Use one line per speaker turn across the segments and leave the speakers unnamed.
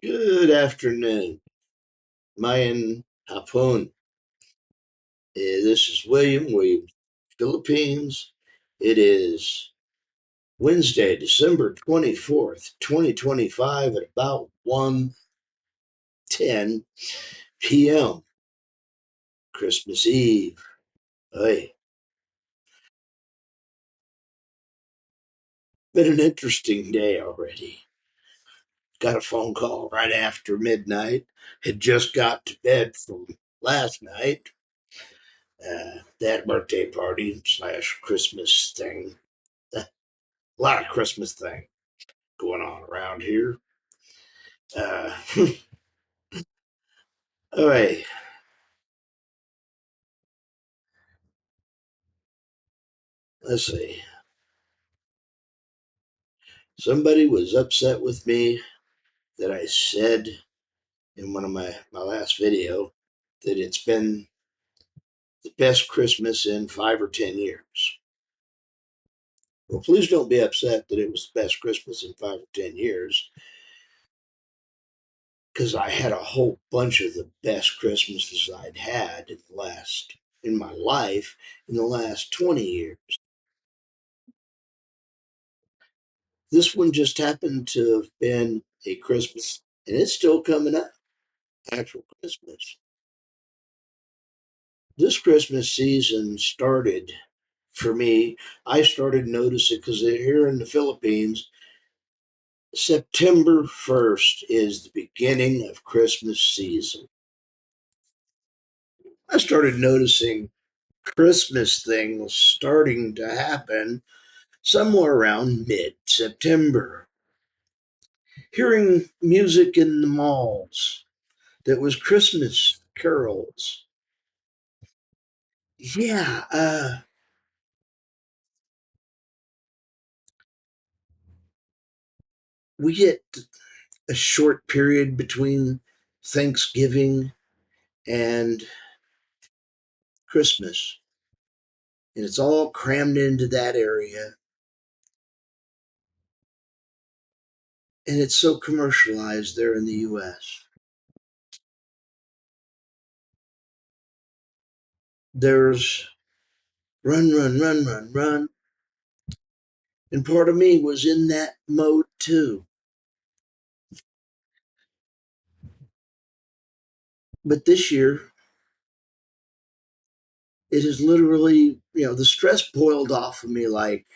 Good afternoon. Mayan Hapon. This is William, Philippines. It is Wednesday, December 24th, 2025 at about 1:10 p.m. Christmas Eve. Hey, been an interesting day already. Got a phone call right after midnight. Had just got to bed from last night. That birthday party slash Christmas thing. A lot of Christmas thing going on around here. Uh, all right, let's see. Somebody was upset with me that I said in one of my last video that it's been the best Christmas in 5 or 10 years. Well, please don't be upset that it was the best Christmas in 5 or 10 years, because I had a whole bunch of the best Christmases I'd had in my life in the last 20 years. This one just happened to have been a Christmas, and it's still coming up. Actual Christmas. This Christmas season started for me. I started noticing because here in the Philippines, September 1st is the beginning of Christmas season. I started noticing Christmas things starting to happen somewhere around mid September. Hearing music in the malls that was Christmas carols. Yeah, we get a short period between Thanksgiving and Christmas, and it's all crammed into that area, and it's so commercialized there in the US. There's run, run, run, run, run, and part of me was in that mode too. But this year, it is literally, the stress boiled off of me like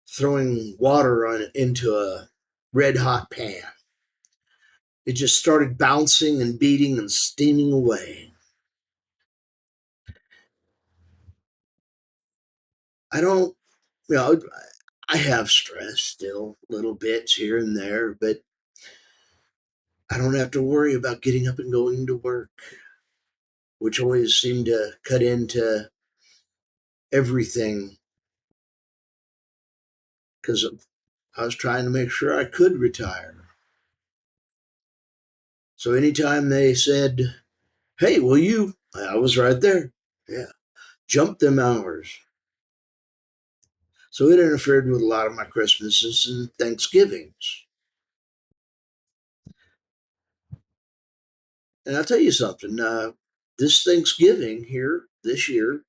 throwing water into a red hot pan. It just started bouncing and beating and steaming away. I don't, you know, I have stress still, little bits here and there, but I don't have to worry about getting up and going to work, which always seemed to cut into everything because I was trying to make sure I could retire. So anytime they said, "Hey, will you?" I was right there. Yeah, jump them hours. So it interfered with a lot of my Christmases and Thanksgivings. And I'll tell you something. This Thanksgiving here this year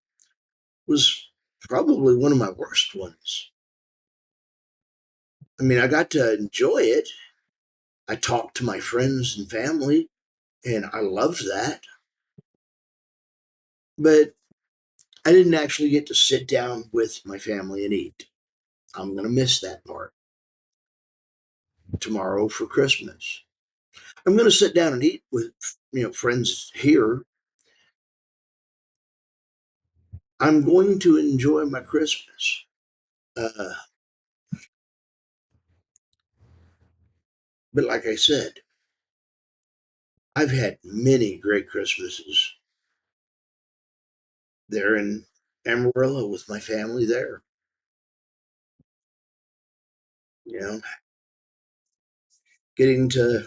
was probably one of my worst ones. I mean, I got to enjoy it. I talked to my friends and family, and I loved that. But I didn't actually get to sit down with my family and eat. I'm going to miss that part tomorrow for Christmas. I'm going to sit down and eat with friends here. I'm going to enjoy my Christmas. Uh, but like I said, I've had many great Christmases there in Amarillo with my family there. You know, getting to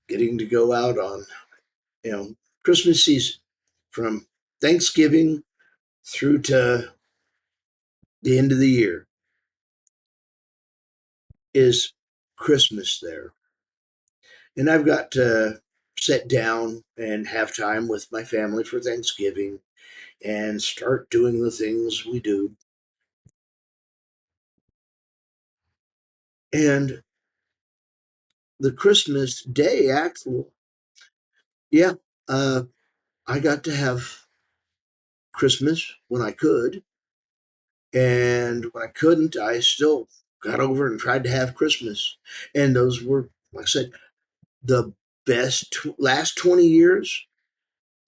getting to go out on Christmas season from Thanksgiving through to the end of the year is Christmas there. And I've got to sit down and have time with my family for Thanksgiving and start doing the things we do. And the Christmas day, actually, yeah, uh, I got to have Christmas when I could. And when I couldn't, I still got over and tried to have Christmas. And those were, like I said, the best last 20 years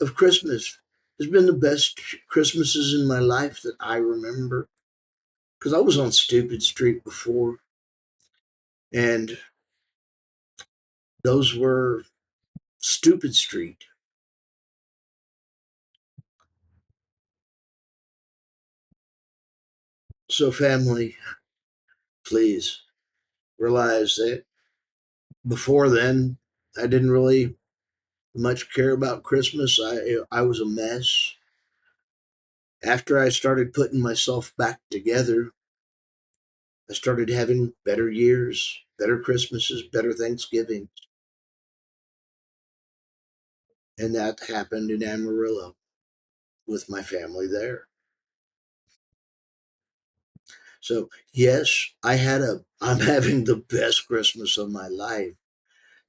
of Christmas has been the best Christmases in my life that I remember. Because I was on Stupid Street before, and those were Stupid Street. So, family, please realize that before then, I didn't really much care about Christmas. I was a mess. After I started putting myself back together, I started having better years, better Christmases, better Thanksgivings. And that happened in Amarillo with my family there. So, yes, I'm having the best Christmas of my life.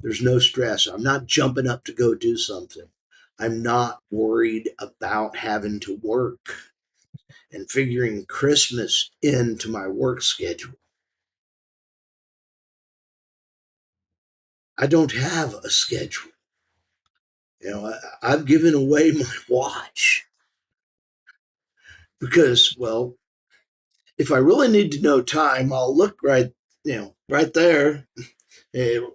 There's no stress. I'm not jumping up to go do something. I'm not worried about having to work and figuring Christmas into my work schedule. I don't have a schedule. I've given away my watch because, well, if I really need to know time, I'll look right there.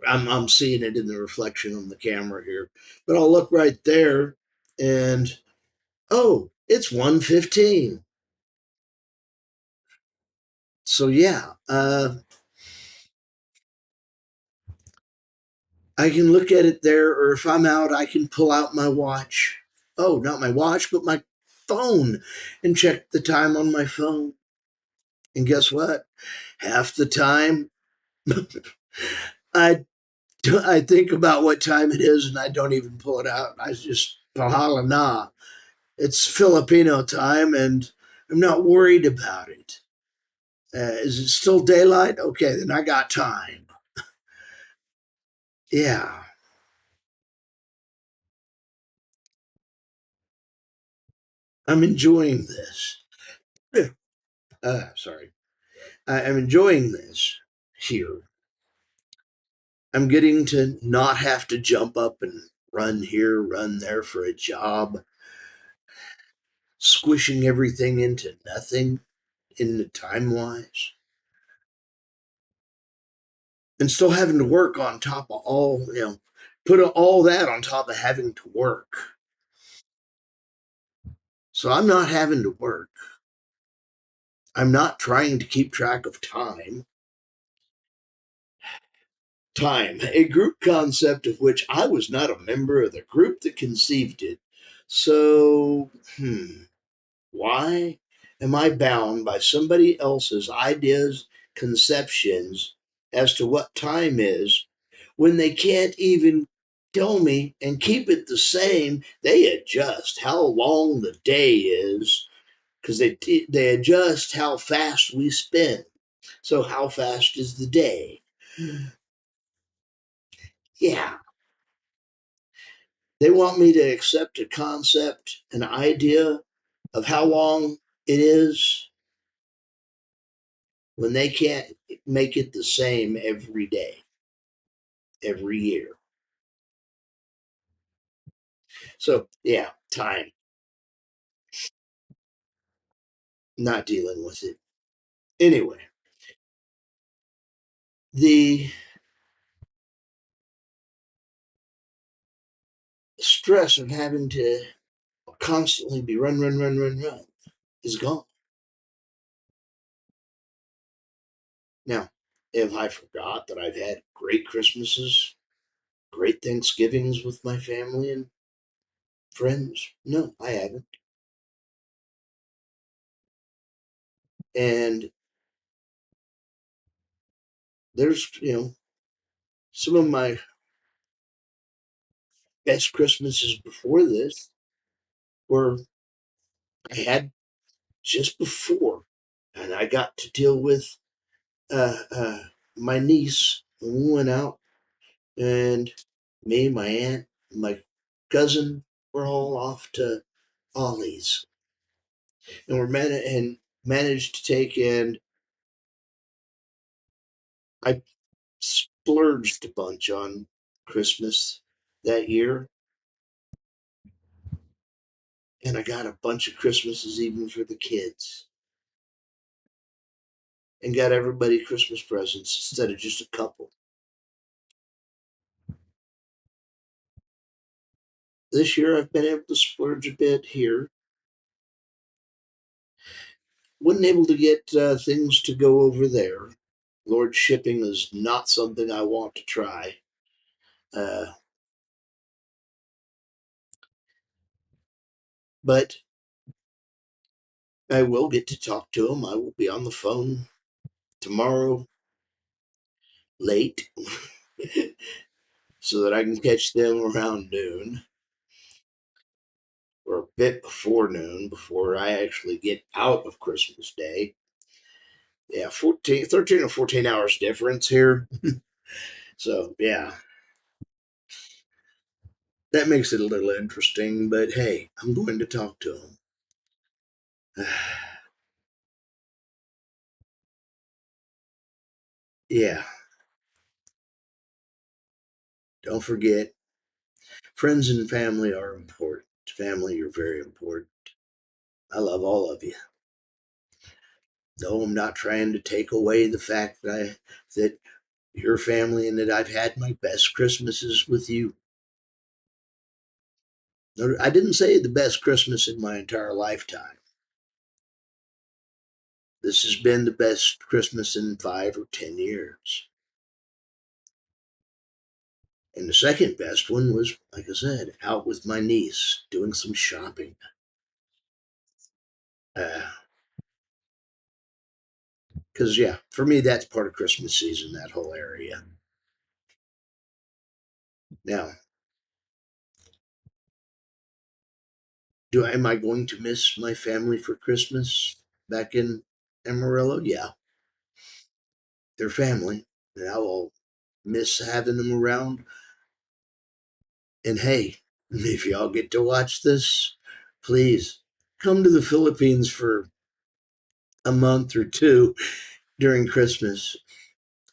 I'm seeing it in the reflection on the camera here, but I'll look right there, and oh, it's 1:15. So yeah, I can look at it there, or if I'm out, I can pull out my watch. Oh, not my watch, but my phone, and check the time on my phone. And guess what? Half the time, I I think about what time it is, and I don't even pull it out. I just pahala na. It's Filipino time, and I'm not worried about it. Is it still daylight? Okay, then I got time. Yeah, I'm enjoying this. Sorry. I'm enjoying this here. I'm getting to not have to jump up and run here, run there for a job, squishing everything into nothing in the time wise, and still having to work on top of put all that on top of having to work. So I'm not having to work. I'm not trying to keep track of time. Time, a group concept of which I was not a member of the group that conceived it. So, why am I bound by somebody else's ideas, conceptions as to what time is when they can't even tell me and keep it the same? They adjust how long the day is because they adjust how fast we spin. So, how fast is the day? Yeah, they want me to accept a concept, an idea of how long it is when they can't make it the same every day, every year. So, yeah, time, not dealing with it. Anyway, the stress of having to constantly be run, run, run, run, run is gone. Now, if I forgot that I've had great Christmases, great Thanksgivings with my family and friends, no, I haven't. And there's, some of my best Christmases before this were I had just before, and I got to deal with uh, uh, my niece when we went out, and me, my aunt, my cousin, we're all off to Ollie's, and managed to take in. I splurged a bunch on Christmas that year, and I got a bunch of Christmases even for the kids, and got everybody Christmas presents instead of just a couple. This year I've been able to splurge a bit here. Wasn't able to get things to go over there. Lord, shipping is not something I want to try. Uh, but I will get to talk to him. I will be on the phone tomorrow late so that I can catch them around noon or a bit before noon before I actually get out of Christmas Day. Yeah, 14, 13 or 14 hours difference here. So, yeah, that makes it a little interesting, but hey, I'm going to talk to him. Yeah, don't forget, friends and family are important. Family, you're very important. I love all of you. No, I'm not trying to take away the fact that your family and that I've had my best Christmases with you. No, I didn't say the best Christmas in my entire lifetime. This has been the best Christmas in 5 or 10 years. And the second best one was, like I said, out with my niece doing some shopping. Because, yeah, for me, that's part of Christmas season, that whole area. Now, am I going to miss my family for Christmas back in Amarillo? Yeah, they're family, and I will miss having them around. And hey, if y'all get to watch this, please come to the Philippines for a month or two during Christmas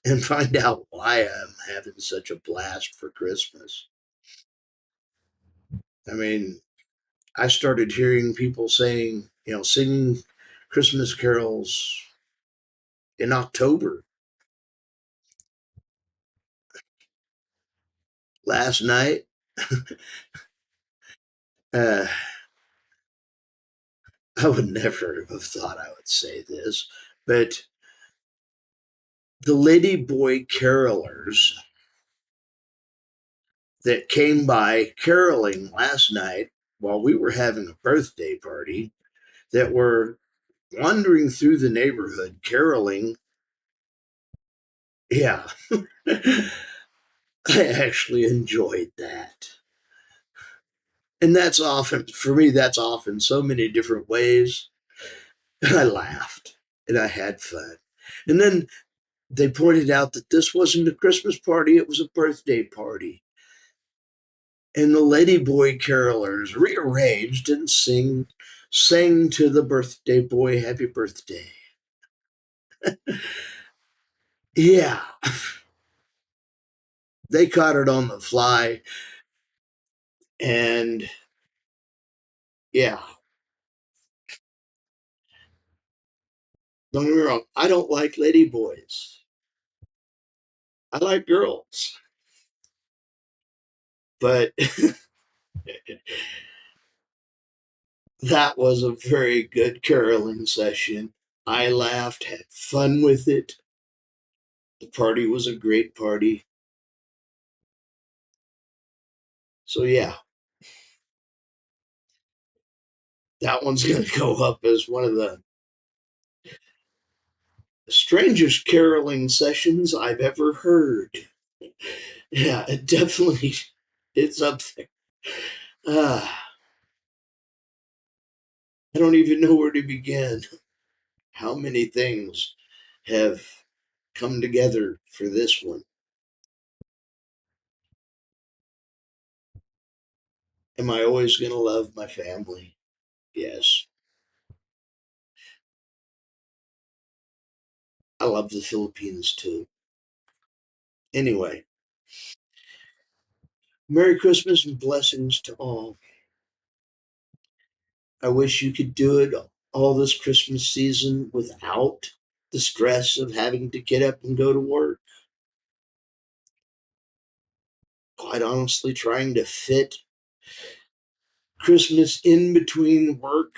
and find out why I'm having such a blast for Christmas. I mean, I started hearing people saying, singing Christmas carols in October. Last night, uh, I would never have thought I would say this, but the Lady Boy carolers that came by caroling last night while we were having a birthday party that were wandering through the neighborhood caroling. Yeah, I actually enjoyed that. And that's often, for me, that's often so many different ways. I laughed and I had fun. And then they pointed out that this wasn't a Christmas party, it was a birthday party. And the Ladyboy carolers rearranged and sang to the birthday boy happy birthday. Yeah, they caught it on the fly. And yeah, don't get me wrong, I don't like ladyboys. I like girls. But that was a very good caroling session. I laughed, had fun with it. The party was a great party. So yeah, that one's going to go up as one of the strangest caroling sessions I've ever heard. Yeah, it definitely it's up there. Ah, I don't even know where to begin. How many things have come together for this one? Am I always going to love my family? Yes. I love the Philippines too. Anyway, Merry Christmas and blessings to all. I wish you could do it all this Christmas season without the stress of having to get up and go to work. Quite honestly, trying to fit Christmas in between work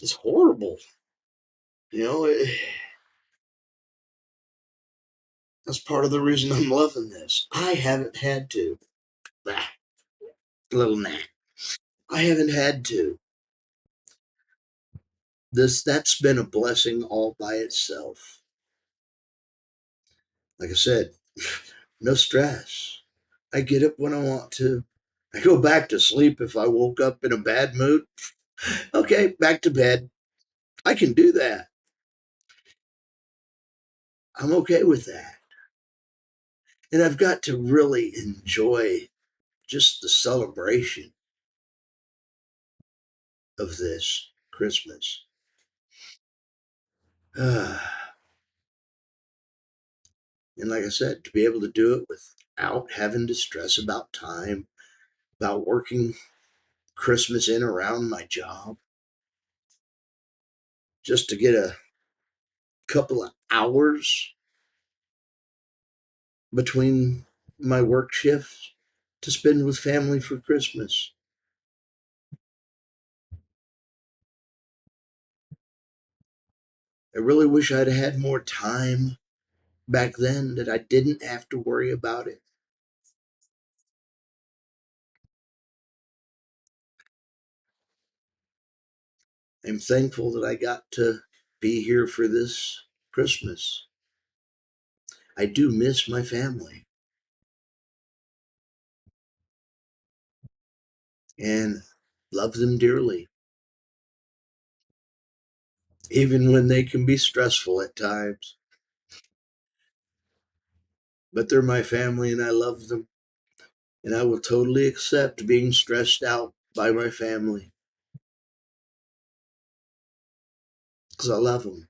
is horrible. You know, that's part of the reason I'm loving this. I haven't had to. Bah, little nah. I haven't had to. That's been a blessing all by itself. Like I said, no stress. I get up when I want to. I go back to sleep if I woke up in a bad mood. Okay, back to bed. I can do that. I'm okay with that. And I've got to really enjoy just the celebration of this Christmas. And like I said, to be able to do it without having to stress about time, about working Christmas in around my job, just to get a couple of hours between my work shifts to spend with family for Christmas. I really wish I'd had more time back then that I didn't have to worry about it. I'm thankful that I got to be here for this Christmas. I do miss my family and love them dearly, even when they can be stressful at times. But they're my family and I love them. And I will totally accept being stressed out by my family because I love them.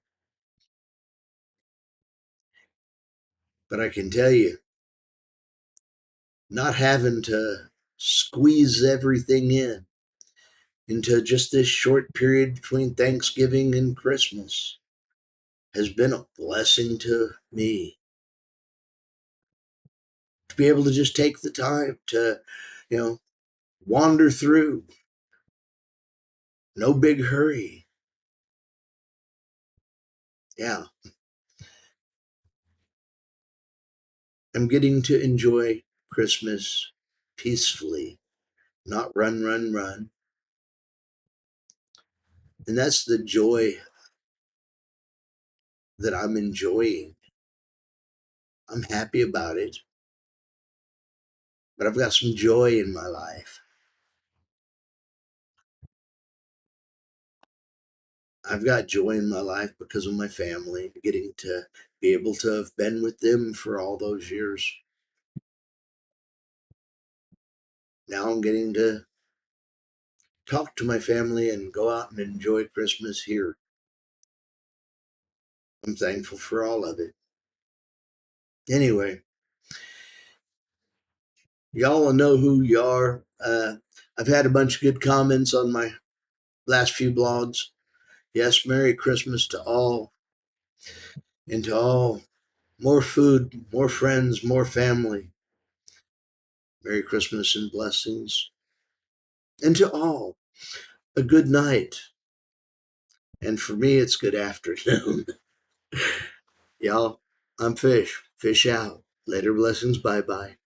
But I can tell you, not having to squeeze everything in into just this short period between Thanksgiving and Christmas has been a blessing to me. To be able to just take the time to, you know, wander through, no big hurry. Yeah, I'm getting to enjoy Christmas peacefully, not run, run, run. And that's the joy that I'm enjoying. I'm happy about it, but I've got some joy in my life. I've got joy in my life because of my family, getting to be able to have been with them for all those years. Now I'm getting to talk to my family and go out and enjoy Christmas here. I'm thankful for all of it. Anyway, y'all will know who you are. I've had a bunch of good comments on my last few blogs. Yes, Merry Christmas to all, and to all, more food, more friends, more family. Merry Christmas and blessings. And to all, a good night. And for me, it's good afternoon. Y'all, I'm Fish. Fish out. Later blessings. Bye bye.